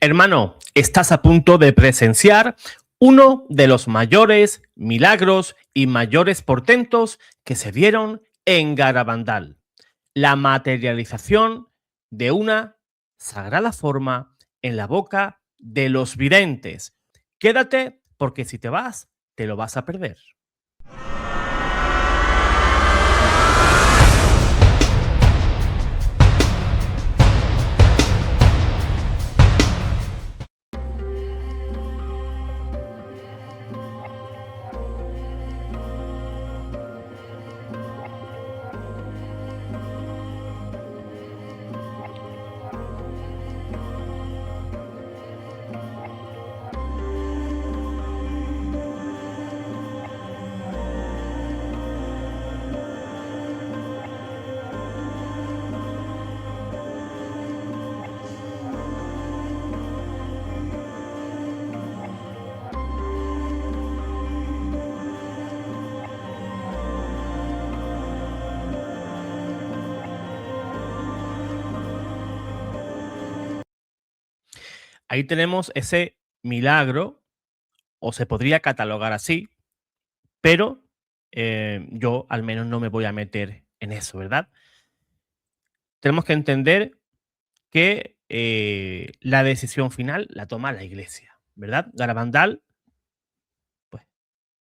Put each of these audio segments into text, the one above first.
Hermano, estás a punto de presenciar uno de los mayores milagros y mayores portentos que se dieron en Garabandal, la materialización de una sagrada forma en la boca de los videntes. Quédate porque si te vas, te lo vas a perder. Ahí tenemos ese milagro, o se podría catalogar así, pero yo al menos no me voy a meter en eso, ¿verdad? Tenemos que entender que la decisión final la toma la Iglesia, ¿verdad? Garabandal, pues,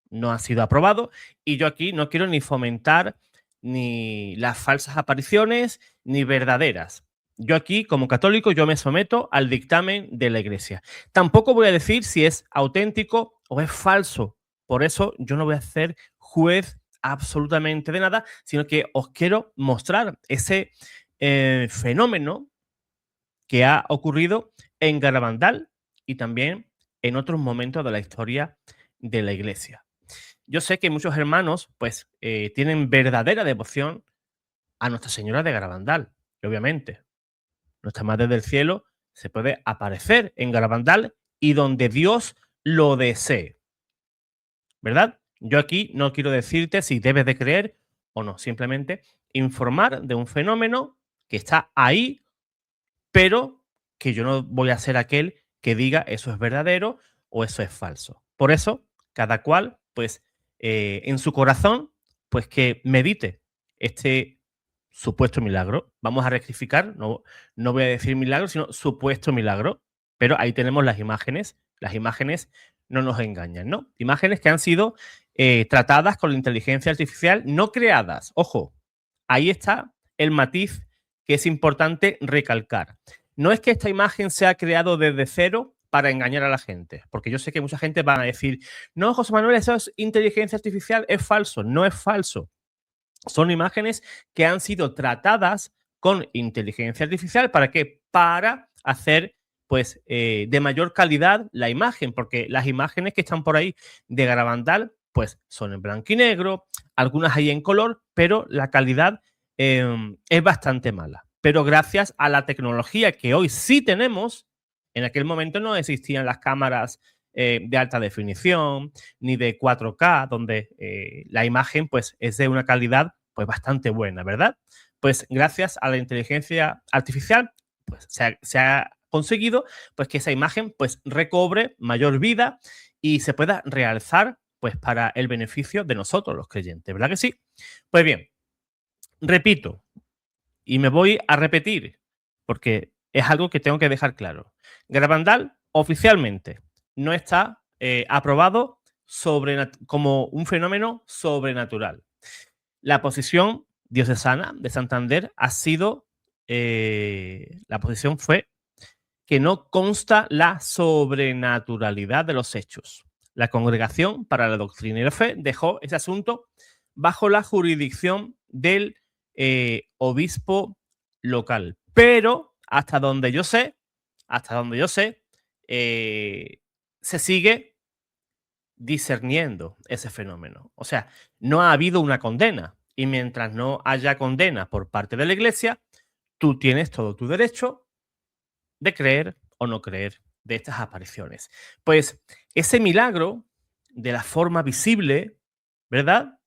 no ha sido aprobado y yo aquí no quiero ni fomentar ni las falsas apariciones ni verdaderas. Yo aquí, como católico, yo me someto al dictamen de la Iglesia. Tampoco voy a decir si es auténtico o es falso. Por eso yo no voy a ser juez absolutamente de nada, sino que os quiero mostrar ese fenómeno que ha ocurrido en Garabandal y también en otros momentos de la historia de la Iglesia. Yo sé que muchos hermanos pues tienen verdadera devoción a Nuestra Señora de Garabandal, y obviamente nuestra Madre del Cielo se puede aparecer en Garabandal y donde Dios lo desee, ¿verdad? Yo aquí no quiero decirte si debes de creer o no, simplemente informar de un fenómeno que está ahí, pero que yo no voy a ser aquel que diga eso es verdadero o eso es falso. Por eso, cada cual, pues, en su corazón, pues que medite este supuesto milagro. Vamos a rectificar, no, no voy a decir milagro, sino supuesto milagro, pero ahí tenemos las imágenes no nos engañan, ¿no? Imágenes que han sido tratadas con la inteligencia artificial, no creadas. Ojo, ahí está el matiz que es importante recalcar. No es que esta imagen se ha creado desde cero para engañar a la gente, porque yo sé que mucha gente va a decir, no, José Manuel, eso es inteligencia artificial, es falso. No es falso. Son imágenes que han sido tratadas con inteligencia artificial. ¿Para qué? Para hacer pues de mayor calidad la imagen, porque las imágenes que están por ahí de Garabandal pues son en blanco y negro, algunas hay en color, pero la calidad es bastante mala. Pero gracias a la tecnología que hoy sí tenemos, en aquel momento no existían las cámaras de alta definición ni de 4K, donde la imagen pues es de una calidad pues bastante buena, ¿verdad? Pues gracias a la inteligencia artificial pues se ha conseguido pues que esa imagen pues recobre mayor vida y se pueda realzar pues para el beneficio de nosotros los creyentes, ¿verdad que sí? Pues bien, repito, y me voy a repetir, porque es algo que tengo que dejar claro. Garabandal oficialmente no está aprobado como un fenómeno sobrenatural. La posición diocesana de Santander ha sido, la posición fue que no consta la sobrenaturalidad de los hechos. La Congregación para la Doctrina y la Fe dejó ese asunto bajo la jurisdicción del obispo local. Pero hasta donde yo sé, se sigue discerniendo ese fenómeno. O sea, no ha habido una condena. Y mientras no haya condena por parte de la Iglesia, tú tienes todo tu derecho de creer o no creer de estas apariciones. Pues ese milagro de la forma visible, ¿verdad?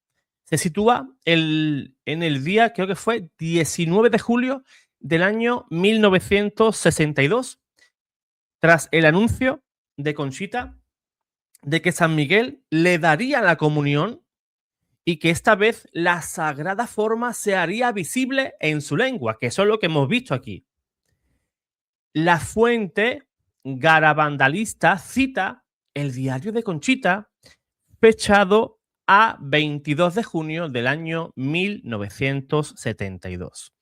Se sitúa en el día, creo que fue 19 de julio del año 1962, Tras el anuncio de Conchita de que San Miguel le daría la comunión y que esta vez la sagrada forma se haría visible en su lengua, que eso es lo que hemos visto aquí. La fuente garabandalista cita el diario de Conchita, fechado a 22 de junio del año 1972.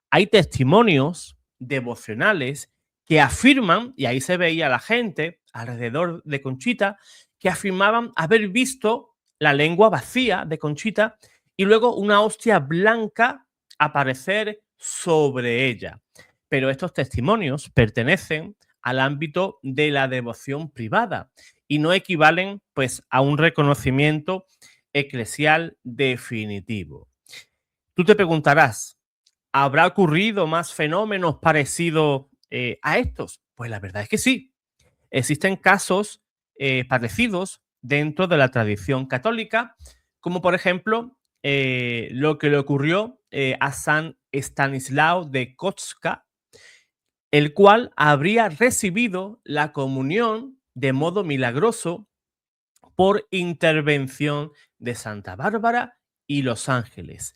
Hay testimonios devocionales que afirman, y ahí se veía la gente alrededor de Conchita, que afirmaban haber visto la lengua vacía de Conchita y luego una hostia blanca aparecer sobre ella. Pero estos testimonios pertenecen al ámbito de la devoción privada y no equivalen pues a un reconocimiento eclesial definitivo. Tú te preguntarás, ¿habrá ocurrido más fenómenos parecidos a estos? Pues la verdad es que sí. Existen casos parecidos dentro de la tradición católica, como por ejemplo lo que le ocurrió a San Estanislao de Kotska, el cual habría recibido la comunión de modo milagroso por intervención de Santa Bárbara y los ángeles.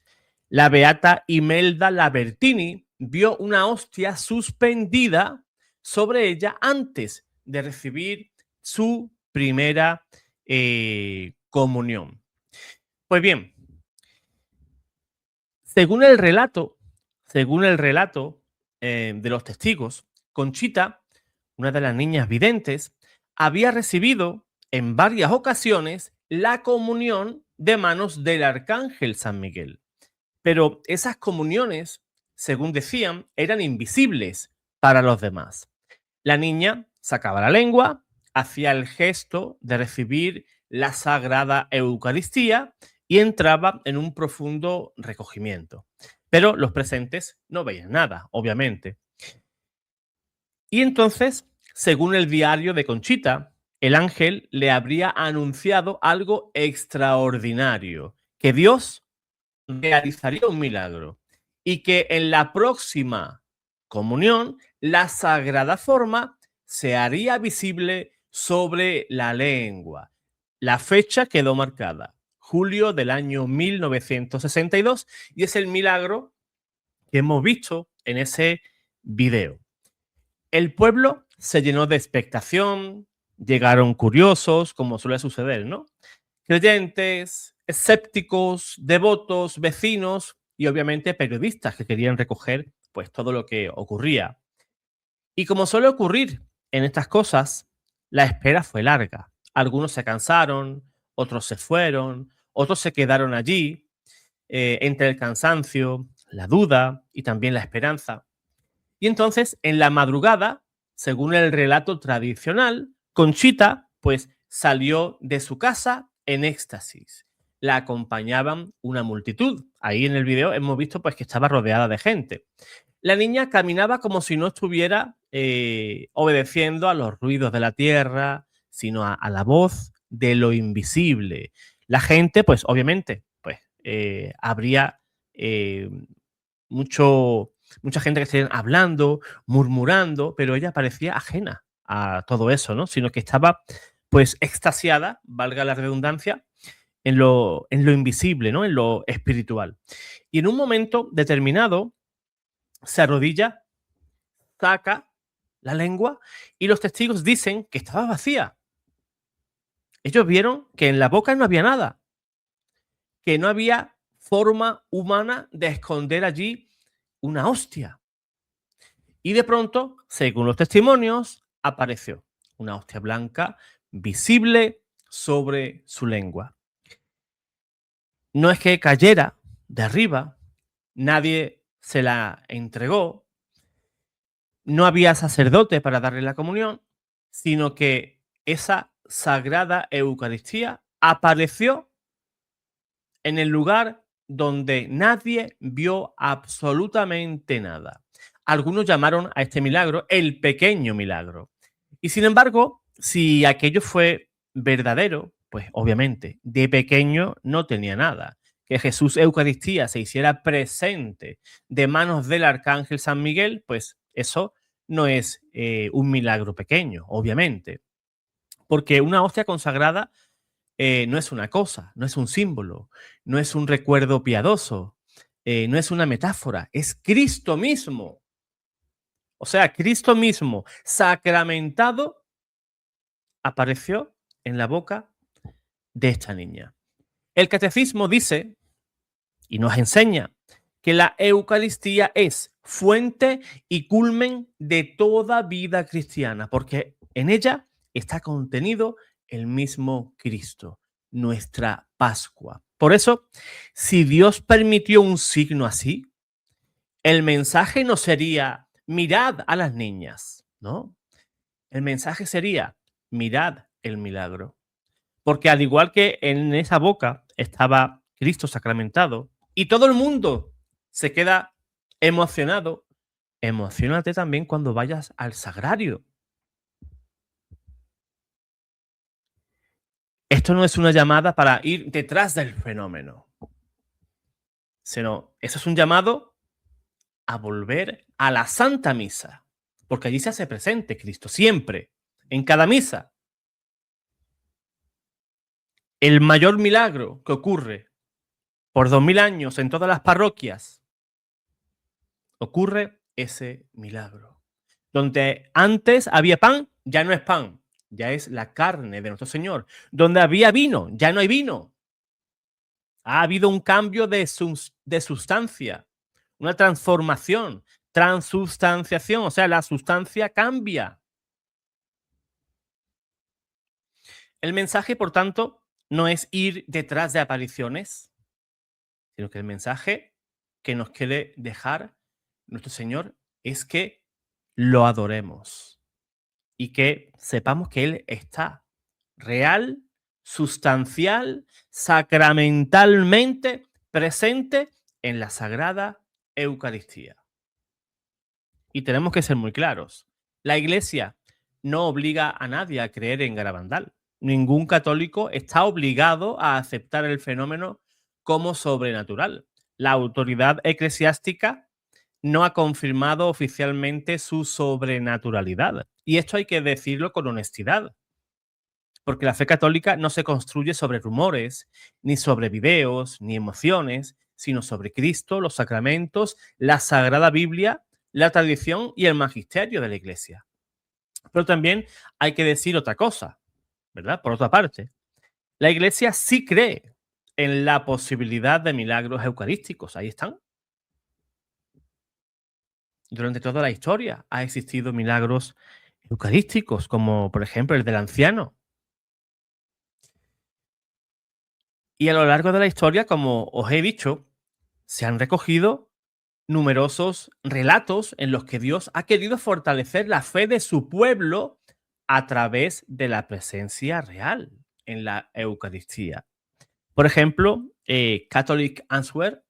La beata Imelda Labertini vio una hostia suspendida sobre ella antes de recibir su primera comunión. Pues bien, según el relato, de los testigos, Conchita, una de las niñas videntes, había recibido en varias ocasiones la comunión de manos del arcángel San Miguel. Pero esas comuniones, según decían, eran invisibles para los demás. La niña sacaba la lengua, hacía el gesto de recibir la sagrada Eucaristía y entraba en un profundo recogimiento. Pero los presentes no veían nada, obviamente. Y entonces, según el diario de Conchita, el ángel le habría anunciado algo extraordinario, que Dios realizaría un milagro y que en la próxima comunión la sagrada forma se haría visible sobre la lengua. La fecha quedó marcada, julio del año 1962, y es el milagro que hemos visto en ese video. El pueblo se llenó de expectación, llegaron curiosos, como suele suceder, ¿no? Creyentes, escépticos, devotos, vecinos y obviamente periodistas que querían recoger pues todo lo que ocurría. Y como suele ocurrir en estas cosas, la espera fue larga. Algunos se cansaron, otros se fueron, otros se quedaron allí, entre el cansancio, la duda y también la esperanza. Y entonces, en la madrugada, según el relato tradicional, Conchita pues salió de su casa en éxtasis. La acompañaban una multitud. Ahí en el video hemos visto pues que estaba rodeada de gente. La niña caminaba como si no estuviera obedeciendo a los ruidos de la tierra, sino a la voz de lo invisible. La gente, pues obviamente, pues habría mucha gente que estaría hablando, murmurando, pero ella parecía ajena a todo eso, ¿no? Sino que estaba pues extasiada, valga la redundancia, en lo invisible, ¿no? En lo espiritual. Y en un momento determinado se arrodilla, saca la lengua y los testigos dicen que estaba vacía. Ellos vieron que en la boca no había nada, que no había forma humana de esconder allí una hostia. Y de pronto, según los testimonios, apareció una hostia blanca visible sobre su lengua. No es que cayera de arriba, nadie se la entregó, no había sacerdote para darle la comunión, sino que esa sagrada Eucaristía apareció en el lugar donde nadie vio absolutamente nada. Algunos llamaron a este milagro el pequeño milagro. Y sin embargo, si aquello fue verdadero, pues obviamente de pequeño no tenía nada. Que Jesús Eucaristía se hiciera presente de manos del arcángel San Miguel, pues eso no es un milagro pequeño, obviamente, porque una hostia consagrada no es una cosa, no es un símbolo, no es un recuerdo piadoso, no es una metáfora, es Cristo mismo. O sea, Cristo mismo, sacramentado, apareció en la boca de esta niña. El catecismo dice y nos enseña que la Eucaristía es fuente y culmen de toda vida cristiana, porque en ella está contenido el mismo Cristo, nuestra Pascua. Por eso, si Dios permitió un signo así, el mensaje no sería mirad a las niñas, ¿no? El mensaje sería mirad el milagro. Porque al igual que en esa boca estaba Cristo sacramentado y todo el mundo se queda emocionado, emocionate también cuando vayas al sagrario. Esto no es una llamada para ir detrás del fenómeno, sino eso es un llamado a volver a la Santa Misa, porque allí se hace presente Cristo, siempre, en cada misa. El mayor milagro que ocurre por 2000 años en todas las parroquias, ocurre ese milagro. Donde antes había pan, ya no es pan, ya es la carne de nuestro Señor. Donde había vino, ya no hay vino. Ha habido un cambio de sustancia, una transformación, transubstanciación, o sea, la sustancia cambia. El mensaje, por tanto, no es ir detrás de apariciones, sino que el mensaje que nos quiere dejar nuestro Señor es que lo adoremos y que sepamos que Él está real, sustancial, sacramentalmente presente en la Sagrada Eucaristía. Y tenemos que ser muy claros. La Iglesia no obliga a nadie a creer en Garabandal. Ningún católico está obligado a aceptar el fenómeno como sobrenatural. La autoridad eclesiástica no ha confirmado oficialmente su sobrenaturalidad. Y esto hay que decirlo con honestidad, porque la fe católica no se construye sobre rumores, ni sobre videos, ni emociones, sino sobre Cristo, los sacramentos, la Sagrada Biblia, la tradición y el magisterio de la Iglesia. Pero también hay que decir otra cosa, ¿verdad? Por otra parte, la Iglesia sí cree en la posibilidad de milagros eucarísticos. Ahí están. Durante toda la historia ha existido milagros eucarísticos, como por ejemplo el del anciano. Y a lo largo de la historia, como os he dicho, se han recogido numerosos relatos en los que Dios ha querido fortalecer la fe de su pueblo a través de la presencia real en la Eucaristía. Por ejemplo, Catholic Answer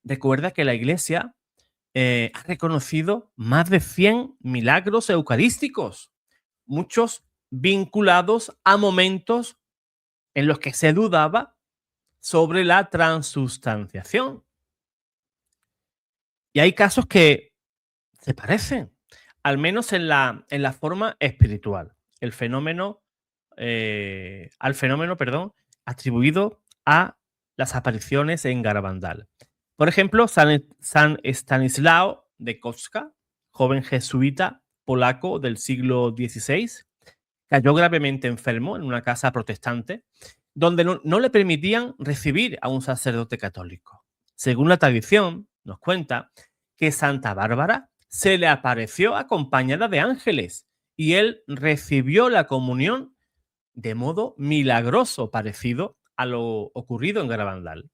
recuerda que la Iglesia ha reconocido más de 100 milagros eucarísticos, muchos vinculados a momentos en los que se dudaba sobre la transustanciación. Y hay casos que se parecen, al menos en la forma espiritual. El fenómeno, al fenómeno, perdón, atribuido a las apariciones en Garabandal. Por ejemplo, San Stanislao de Kostka, joven jesuita polaco del siglo XVI, cayó gravemente enfermo en una casa protestante donde no le permitían recibir a un sacerdote católico. Según la tradición, nos cuenta que Santa Bárbara se le apareció acompañada de ángeles y él recibió la comunión de modo milagroso, parecido a lo ocurrido en Garabandal.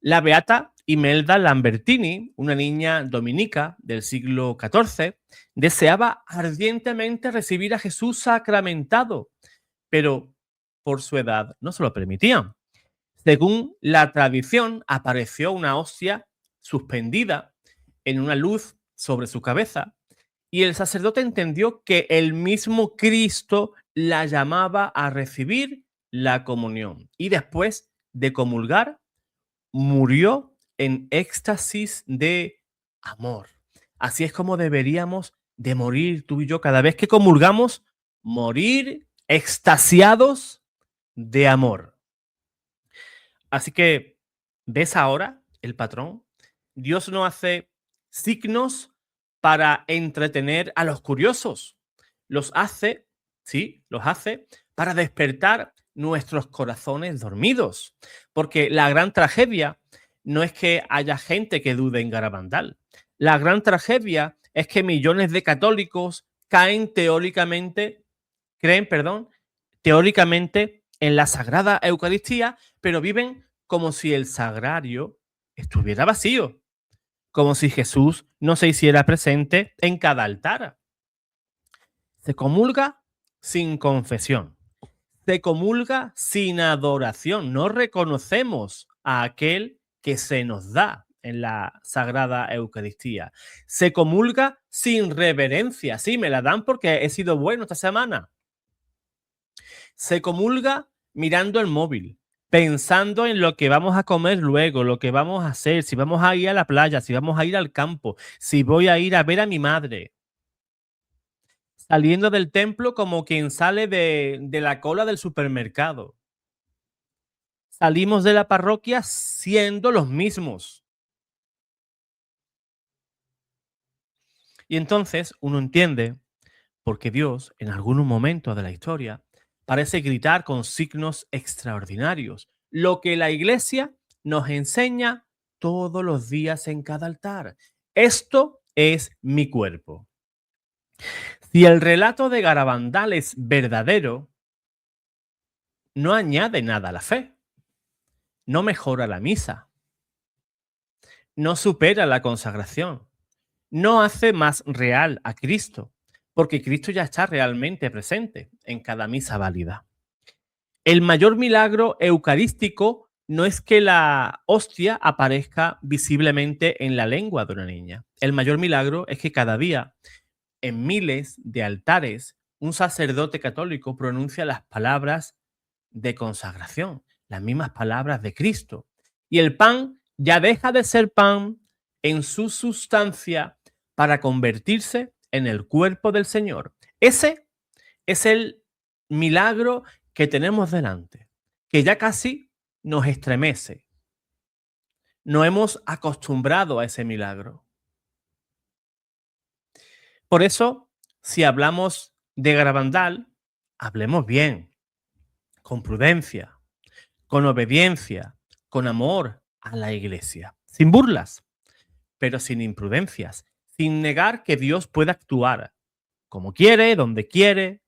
La beata Imelda Lambertini, una niña dominica del siglo XIV, deseaba ardientemente recibir a Jesús sacramentado, pero por su edad no se lo permitían. Según la tradición, apareció una hostia suspendida en una luz sobre su cabeza y el sacerdote entendió que el mismo Cristo la llamaba a recibir la comunión. Y después de comulgar, murió en éxtasis de amor. Así es como deberíamos de morir tú y yo cada vez que comulgamos, morir extasiados de amor. Así que, ¿ves ahora el patrón? Dios no hace signos para entretener a los curiosos. Los hace, sí, los hace para despertar nuestros corazones dormidos. Porque la gran tragedia no es que haya gente que dude en Garabandal. La gran tragedia es que millones de católicos caen teóricamente, creen, perdón, teóricamente en la Sagrada Eucaristía, pero viven como si el sagrario estuviera vacío, como si Jesús no se hiciera presente en cada altar. Se comulga sin confesión, se comulga sin adoración, no reconocemos a aquel que se nos da en la Sagrada Eucaristía. Se comulga sin reverencia, sí, me la dan porque he sido bueno esta semana. Se comulga mirando el móvil, pensando en lo que vamos a comer luego, lo que vamos a hacer, si vamos a ir a la playa, si vamos a ir al campo, si voy a ir a ver a mi madre. Saliendo del templo como quien sale de la cola del supermercado. Salimos de la parroquia siendo los mismos. Y entonces uno entiende por qué Dios, en algún momento de la historia, parece gritar con signos extraordinarios, lo que la iglesia nos enseña todos los días en cada altar. Esto es mi cuerpo. Si el relato de Garabandal es verdadero, no añade nada a la fe, no mejora la misa, no supera la consagración, no hace más real a Cristo, porque Cristo ya está realmente presente en cada misa válida. El mayor milagro eucarístico no es que la hostia aparezca visiblemente en la lengua de una niña. El mayor milagro es que cada día, en miles de altares, un sacerdote católico pronuncia las palabras de consagración, las mismas palabras de Cristo. Y el pan ya deja de ser pan en su sustancia para convertirse en el cuerpo del Señor. Ese es el milagro que tenemos delante, que ya casi nos estremece. No hemos acostumbrado a ese milagro. Por eso, si hablamos de Garabandal, hablemos bien, con prudencia, con obediencia, con amor a la iglesia, sin burlas, pero sin imprudencias, sin negar que Dios puede actuar como quiere, donde quiere,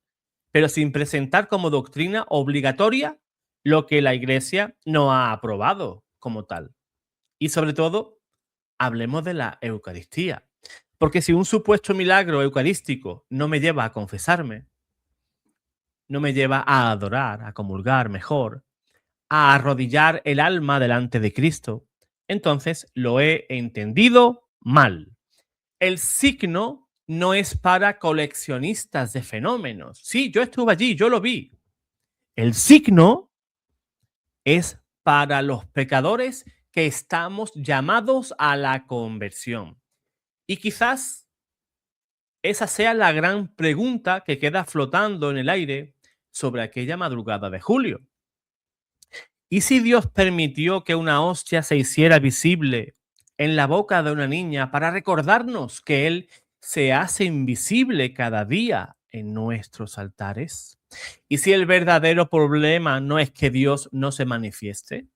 pero sin presentar como doctrina obligatoria lo que la iglesia no ha aprobado como tal. Y sobre todo, hablemos de la Eucaristía. Porque si un supuesto milagro eucarístico no me lleva a confesarme, no me lleva a adorar, a comulgar mejor, a arrodillar el alma delante de Cristo, entonces lo he entendido mal. El signo no es para coleccionistas de fenómenos. Sí, yo estuve allí, yo lo vi. El signo es para los pecadores que estamos llamados a la conversión. Y quizás esa sea la gran pregunta que queda flotando en el aire sobre aquella madrugada de julio. ¿Y si Dios permitió que una hostia se hiciera visible en la boca de una niña para recordarnos que Él se hace invisible cada día en nuestros altares? ¿Y si el verdadero problema no es que Dios no se manifieste?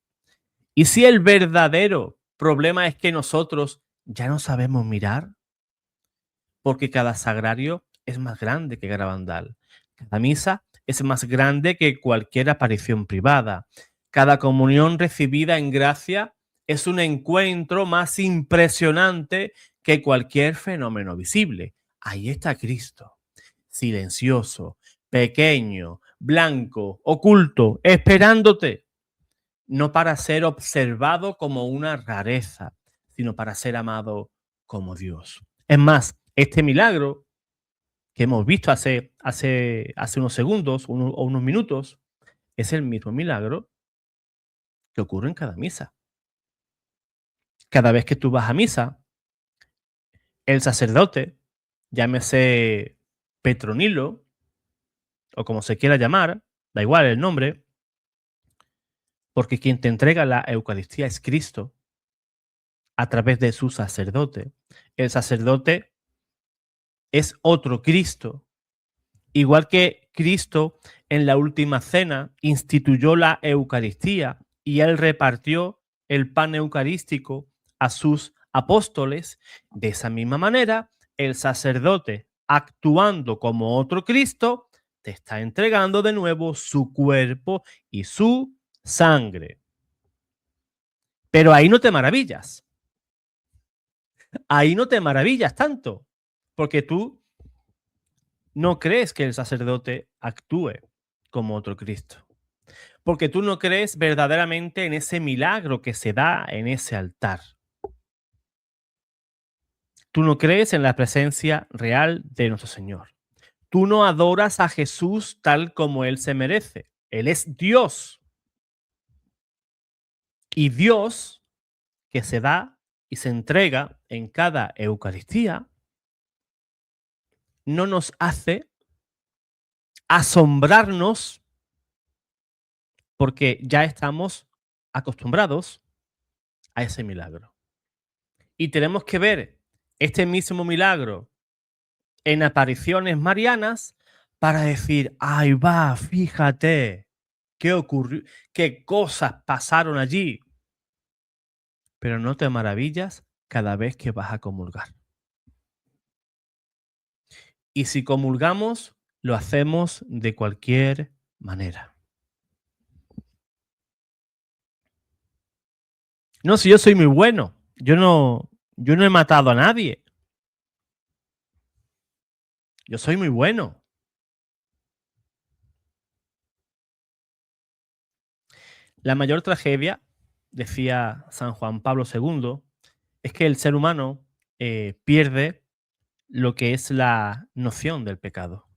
¿Y si el verdadero problema es que nosotros ya no sabemos mirar? Porque cada sagrario es más grande que Garabandal. Cada misa es más grande que cualquier aparición privada. Cada comunión recibida en gracia es un encuentro más impresionante que cualquier fenómeno visible. Ahí está Cristo, silencioso, pequeño, blanco, oculto, esperándote, no para ser observado como una rareza, sino para ser amado como Dios. Es más, este milagro que hemos visto hace unos segundos o unos minutos es el mismo milagro que ocurre en cada misa. Cada vez que tú vas a misa, el sacerdote llámese Petronilo, o como se quiera llamar, da igual el nombre, porque quien te entrega la Eucaristía es Cristo a través de su sacerdote. El sacerdote es otro Cristo. Igual que Cristo en la última cena instituyó la Eucaristía y él repartió el pan eucarístico a sus apóstoles, de esa misma manera, el sacerdote, actuando como otro Cristo, te está entregando de nuevo su cuerpo y su sangre. Pero ahí no te maravillas, ahí no te maravillas tanto, porque tú no crees que el sacerdote actúe como otro Cristo. Porque tú no crees verdaderamente en ese milagro que se da en ese altar. Tú no crees en la presencia real de nuestro Señor. Tú no adoras a Jesús tal como Él se merece. Él es Dios. Y Dios que se da y se entrega en cada Eucaristía no nos hace asombrarnos porque ya estamos acostumbrados a ese milagro. Y tenemos que ver este mismo milagro en apariciones marianas para decir, ay va, fíjate, qué ocurrió, qué cosas pasaron allí. Pero no te maravillas cada vez que vas a comulgar. Y si comulgamos, lo hacemos de cualquier manera. No, si yo soy muy bueno, yo no he matado a nadie. Yo soy muy bueno. La mayor tragedia, decía San Juan Pablo II, es que el ser humano pierde lo que es la noción del pecado.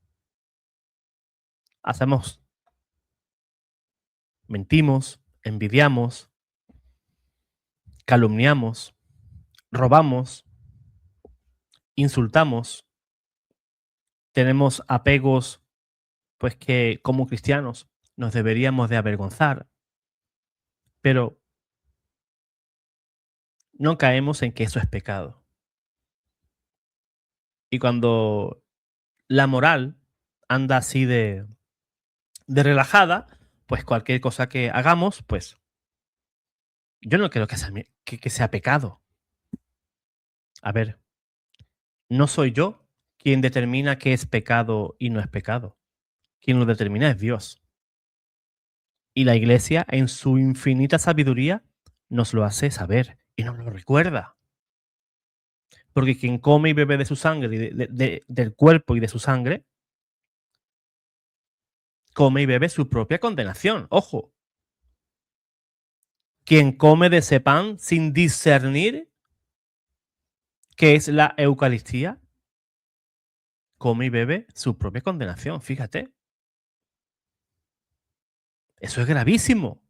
Hacemos, mentimos, envidiamos, calumniamos, robamos, insultamos, tenemos apegos pues que como cristianos nos deberíamos de avergonzar, pero no caemos en que eso es pecado. Y cuando la moral anda así de relajada, pues cualquier cosa que hagamos, pues yo no creo que sea, que sea pecado. A ver, no soy yo quien determina qué es pecado y no es pecado. Quien lo determina es Dios. Y la Iglesia, en su infinita sabiduría, nos lo hace saber y nos lo recuerda. Porque quien come y bebe de su sangre, y del cuerpo y de su sangre, come y bebe su propia condenación. Ojo, quien come de ese pan sin discernir qué es la Eucaristía, come y bebe su propia condenación. Fíjate, eso es gravísimo.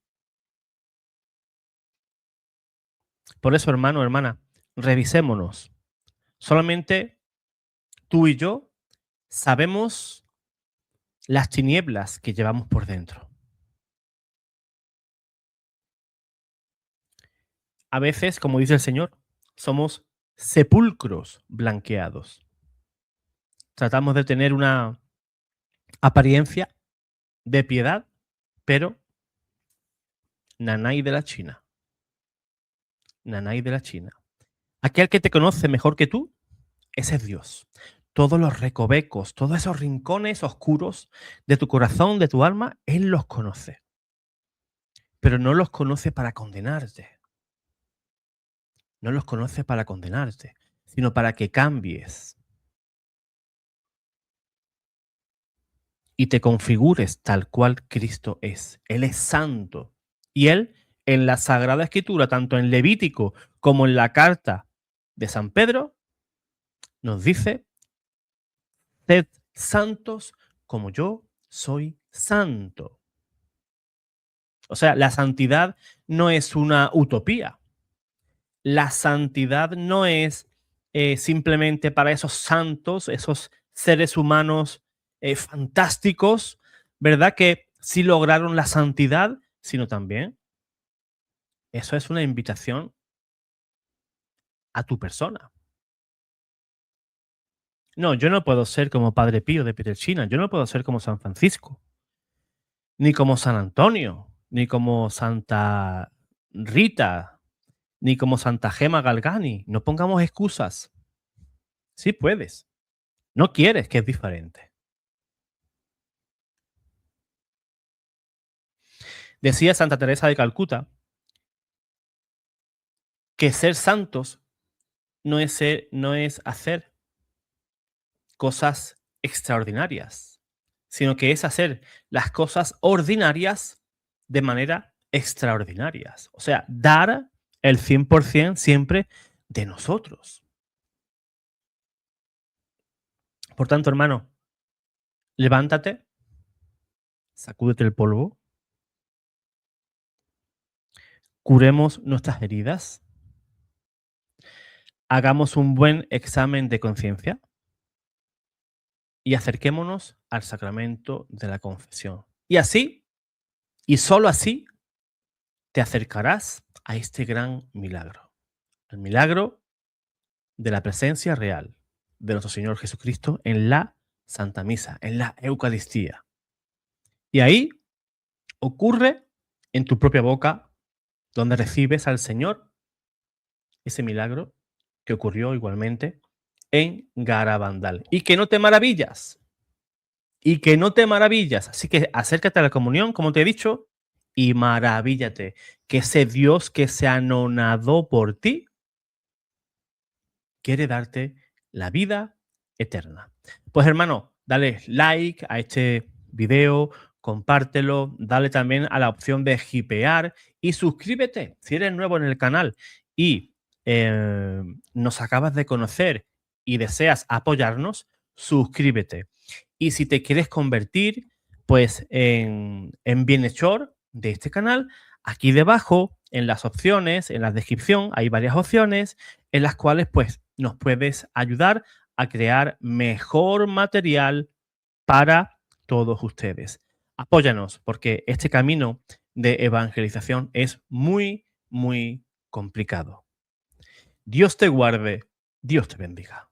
Por eso, hermano, hermana, revisémonos. Solamente tú y yo sabemos las tinieblas que llevamos por dentro. A veces, como dice el Señor, somos sepulcros blanqueados. Tratamos de tener una apariencia de piedad, pero nanay de la China. Nanay de la China. Aquel que te conoce mejor que tú, ese es Dios. Todos los recovecos, todos esos rincones oscuros de tu corazón, de tu alma, Él los conoce. Pero no los conoce para condenarte. No los conoce para condenarte, sino para que cambies y te configures tal cual Cristo es. Él es santo. Y Él, en la Sagrada Escritura, tanto en Levítico como en la carta de San Pedro, nos dice, sed santos como yo soy santo. O sea, la santidad no es una utopía. La santidad no es simplemente para esos santos, esos seres humanos fantásticos, ¿verdad? Que sí lograron la santidad, sino también eso es una invitación a tu persona. No, yo no puedo ser como Padre Pío de Pietrelcina, yo no puedo ser como San Francisco, ni como San Antonio, ni como Santa Rita, ni como Santa Gema Galgani. No pongamos excusas. Sí puedes. No quieres, que es diferente. Decía Santa Teresa de Calcuta que ser santos no es hacer cosas extraordinarias, sino que es hacer las cosas ordinarias de manera extraordinarias. O sea, dar el 100% siempre de nosotros. Por tanto, hermano, levántate, sacúdete el polvo, curemos nuestras heridas, hagamos un buen examen de conciencia y acerquémonos al sacramento de la confesión. Y así, y solo así, te acercarás a este gran milagro. El milagro de la presencia real de nuestro Señor Jesucristo en la Santa Misa, en la Eucaristía. Y ahí ocurre en tu propia boca, donde recibes al Señor ese milagro que ocurrió igualmente en Garabandal. Y que no te maravillas, y que no te maravillas. Así que acércate a la comunión, como te he dicho, y maravíllate que ese Dios que se anonadó por ti quiere darte la vida eterna. Pues hermano, dale like a este video, compártelo, dale también a la opción de hipear y suscríbete si eres nuevo en el canal y nos acabas de conocer y deseas apoyarnos, suscríbete. Y si te quieres convertir, pues en bienhechor de este canal, aquí debajo, en las opciones, en la descripción, hay varias opciones en las cuales pues nos puedes ayudar a crear mejor material para todos ustedes. Apóyanos porque este camino de evangelización es muy, muy complicado. Dios te guarde, Dios te bendiga.